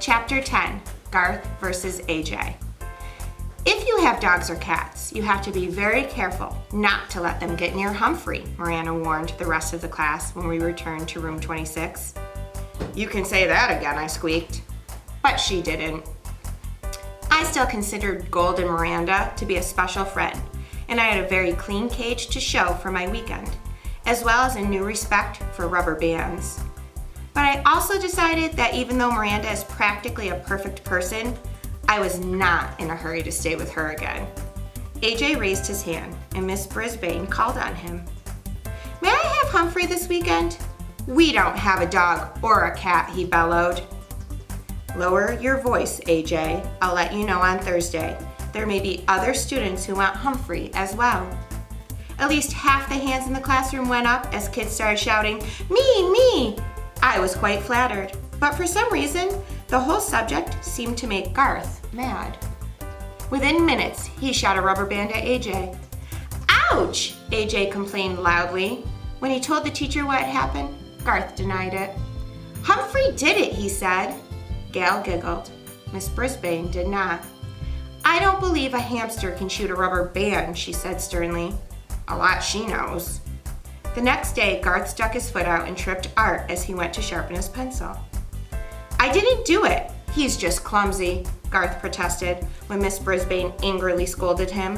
Chapter 10, Garth versus AJ. If you have dogs or cats, you have to be very careful not to let them get near Humphrey, Miranda warned the rest of the class when we returned to room 26. You can say that again, I squeaked. But she didn't. I still considered Golden Miranda to be a special friend, and I had a very clean cage to show for my weekend, as well as a new respect for rubber bands. But I also decided that even though Miranda is practically a perfect person, I was not in a hurry to stay with her again. AJ raised his hand, and Miss Brisbane called on him. May I have Humphrey this weekend? We don't have a dog or a cat, he bellowed. Lower your voice, AJ. I'll let you know on Thursday. There may be other students who want Humphrey as well. At least half the hands in the classroom went up as kids started shouting, me, me. I was quite flattered, but for some reason, the whole subject seemed to make Garth mad. Within minutes, he shot a rubber band at AJ. Ouch! AJ complained loudly. When he told the teacher what had happened, Garth denied it. Humphrey did it, he said. Gail giggled. Miss Brisbane did not. I don't believe a hamster can shoot a rubber band, she said sternly. A lot she knows. The next day, Garth stuck his foot out and tripped Art as he went to sharpen his pencil. I didn't do it. He's just clumsy, Garth protested when Miss Brisbane angrily scolded him.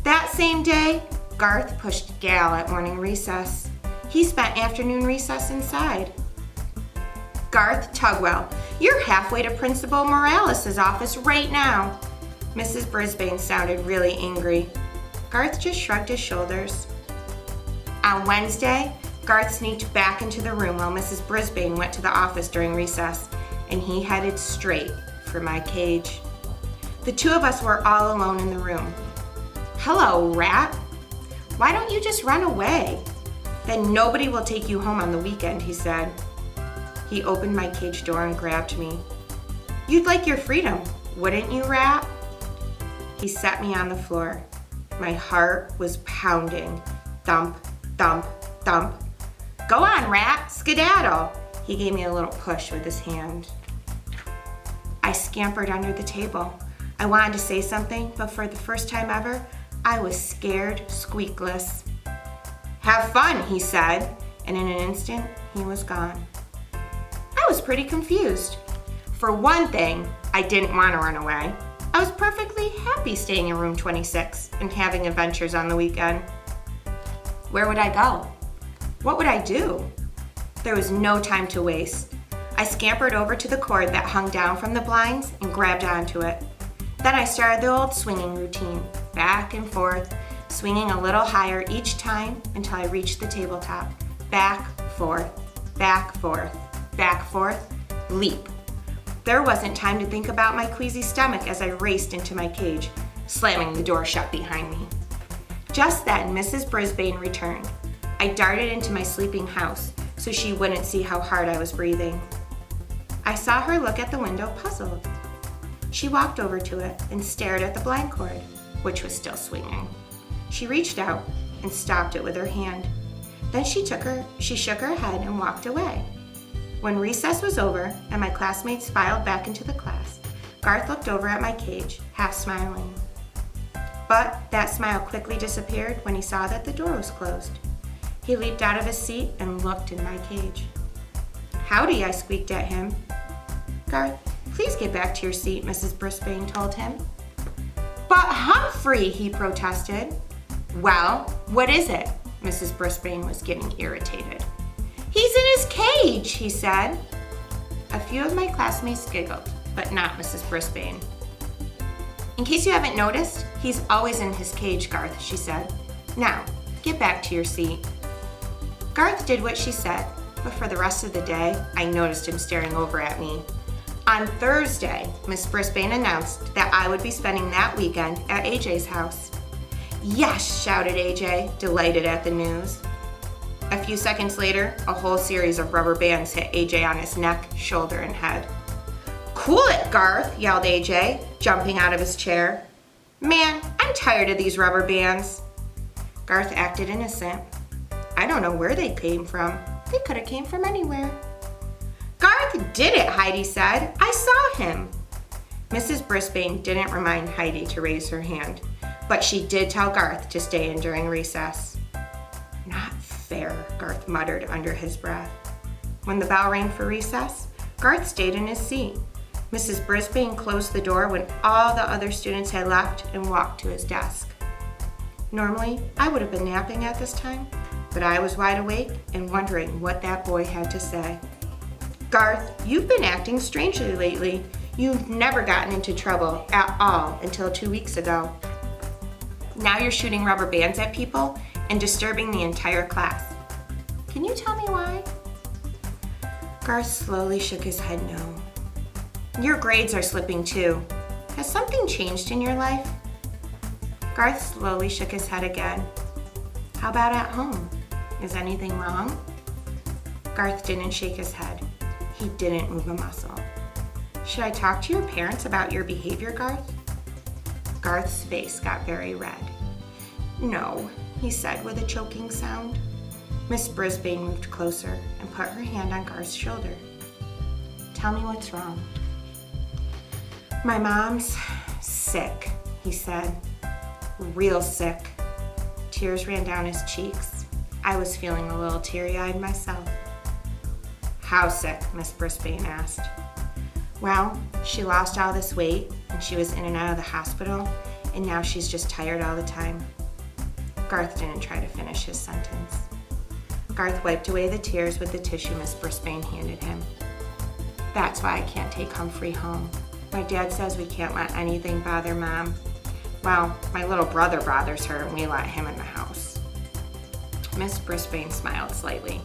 That same day, Garth pushed Gail at morning recess. He spent afternoon recess inside. Garth Tugwell, you're halfway to Principal Morales' office right now. Mrs. Brisbane sounded really angry. Garth just shrugged his shoulders. On Wednesday, Garth sneaked back into the room while Mrs. Brisbane went to the office during recess, and he headed straight for my cage. The two of us were all alone in the room. Hello, rat. Why don't you just run away? Then nobody will take you home on the weekend, he said. He opened my cage door and grabbed me. You'd like your freedom, wouldn't you, rat? He set me on the floor. My heart was pounding. Thump, thump, thump. Go on, rat, skedaddle. He gave me a little push with his hand. I scampered under the table. I wanted to say something, but for the first time ever, I was scared squeakless. Have fun, he said, and in an instant, he was gone. I was pretty confused. For one thing, I didn't want to run away. I was perfectly happy staying in room 26 and having adventures on the weekend. Where would I go? What would I do? There was no time to waste. I scampered over to the cord that hung down from the blinds and grabbed onto it. Then I started the old swinging routine, back and forth, swinging a little higher each time until I reached the tabletop. Back, forth, back, forth, back, forth, leap. There wasn't time to think about my queasy stomach as I raced into my cage, slamming the door shut behind me. Just then, Mrs. Brisbane returned. I darted into my sleeping house so she wouldn't see how hard I was breathing. I saw her look at the window puzzled. She walked over to it and stared at the blind cord, which was still swinging. She reached out and stopped it with her hand. Then she shook her head and walked away. When recess was over and my classmates filed back into the class, Garth looked over at my cage, half smiling. But that smile quickly disappeared when he saw that the door was closed. He leaped out of his seat and looked in my cage. Howdy, I squeaked at him. Garth, please get back to your seat, Mrs. Brisbane told him. But Humphrey, he protested. Well, what is it? Mrs. Brisbane was getting irritated. He's in his cage, he said. A few of my classmates giggled, but not Mrs. Brisbane. In case you haven't noticed, he's always in his cage, Garth, she said. Now, get back to your seat. Garth did what she said, but for the rest of the day, I noticed him staring over at me. On Thursday, Miss Brisbane announced that I would be spending that weekend at AJ's house. Yes, shouted AJ, delighted at the news. A few seconds later, a whole series of rubber bands hit AJ on his neck, shoulder, and head. Cool it, Garth, yelled AJ, jumping out of his chair. Man, I'm tired of these rubber bands. Garth acted innocent. I don't know where they came from. They could have came from anywhere. Garth Garth did it, Heidi said. I saw him. Mrs. Brisbane didn't remind Heidi to raise her hand, but she did tell Garth to stay in during recess. Not fair, Garth muttered under his breath. When the bell rang for recess, Garth stayed in his seat. Mrs. Brisbane closed the door when all the other students had left and walked to his desk. Normally, I would have been napping at this time, but I was wide awake and wondering what that boy had to say. Garth, you've been acting strangely lately. You've never gotten into trouble at all until 2 weeks ago. Now you're shooting rubber bands at people and disturbing the entire class. Can you tell me why? Garth slowly shook his head no. Your grades are slipping too. Has something changed in your life? Garth slowly shook his head again. How about at home? Is anything wrong? Garth didn't shake his head. He didn't move a muscle. Should I talk to your parents about your behavior, Garth? Garth's face got very red. No, he said with a choking sound. Miss Brisbane moved closer and put her hand on Garth's shoulder. Tell me what's wrong. My mom's sick, he said. Real sick. Tears ran down his cheeks. I was feeling a little teary-eyed myself. How sick? Miss Brisbane asked. Well, she lost all this weight and she was in and out of the hospital, and now she's just tired all the time. Garth didn't try to finish his sentence. Garth wiped away the tears with the tissue Miss Brisbane handed him. That's why I can't take Humphrey home. My dad says we can't let anything bother Mom. Well, my little brother bothers her and we let him in the house. Miss Brisbane smiled slightly.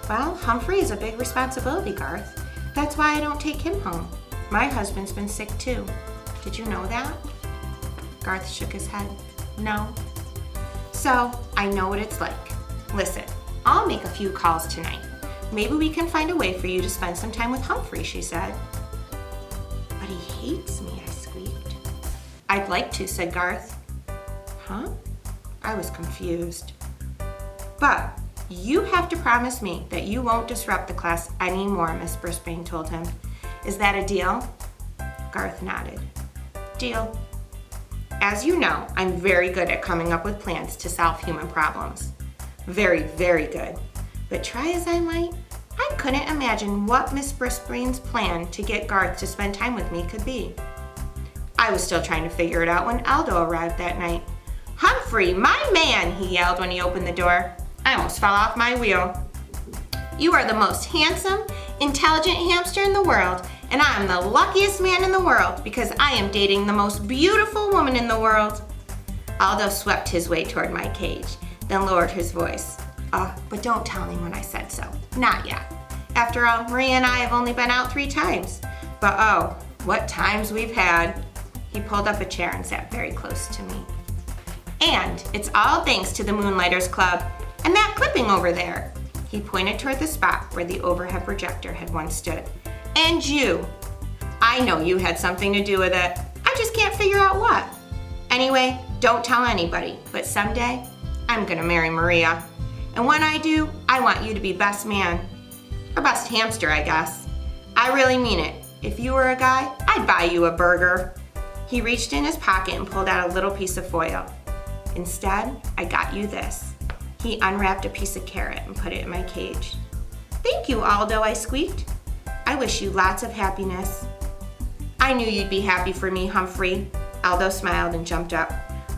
Well, Humphrey is a big responsibility, Garth. That's why I don't take him home. My husband's been sick too. Did you know that? Garth shook his head. No. So, I know what it's like. Listen, I'll make a few calls tonight. Maybe we can find a way for you to spend some time with Humphrey, she said. But he hates me, I squeaked. I'd like to, said Garth. Huh? I was confused. But you have to promise me that you won't disrupt the class anymore, Miss Brisbane told him. Is that a deal? Garth nodded. Deal. As you know, I'm very good at coming up with plans to solve human problems. Very, very good. But try as I might, I couldn't imagine what Miss Brisbane's plan to get Garth to spend time with me could be. I was still trying to figure it out when Aldo arrived that night. Humphrey, my man, he yelled when he opened the door. I almost fell off my wheel. You are the most handsome, intelligent hamster in the world, and I am the luckiest man in the world because I am dating the most beautiful woman in the world. Aldo swept his way toward my cage, then lowered his voice. But don't tell anyone I said so. Not yet. After all, Maria and I have only been out 3 times. But oh, what times we've had. He pulled up a chair and sat very close to me. And it's all thanks to the Moonlighters Club and that clipping over there. He pointed toward the spot where the overhead projector had once stood. And you. I know you had something to do with it. I just can't figure out what. Anyway, don't tell anybody, but someday I'm gonna marry Maria. And when I do, I want you to be best man. Or best hamster, I guess. I really mean it. If you were a guy, I'd buy you a burger. He reached in his pocket and pulled out a little piece of foil. Instead, I got you this. He unwrapped a piece of carrot and put it in my cage. Thank you, Aldo, I squeaked. I wish you lots of happiness. I knew you'd be happy for me, Humphrey. Aldo smiled and jumped up.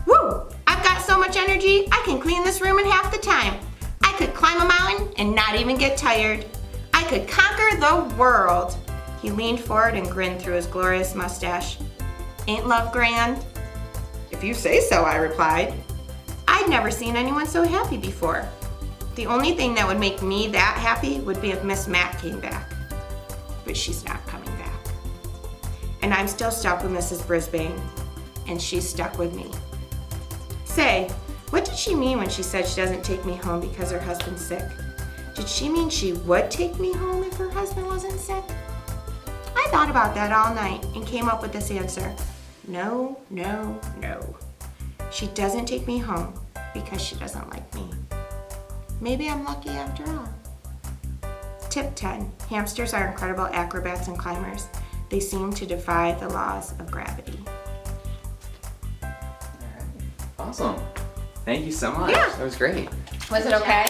Woo! I've got so much energy, I can clean this room in half the time. I could climb a mountain and not even get tired. I could conquer the world. He leaned forward and grinned through his glorious mustache. Ain't love grand? If you say so, I replied. I'd never seen anyone so happy before. The only thing that would make me that happy would be if Miss Matt came back. But she's not coming back. And I'm still stuck with Mrs. Brisbane, and she's stuck with me. Say, what did she mean when she said she doesn't take me home because her husband's sick? Did she mean she would take me home if her husband wasn't sick? I thought about that all night and came up with this answer. No, no, no. She doesn't take me home because she doesn't like me. Maybe I'm lucky after all. Tip 10. Hamsters are incredible acrobats and climbers. They seem to defy the laws of gravity. All right. Awesome. Thank you so much. Yeah. That was great. Was it okay?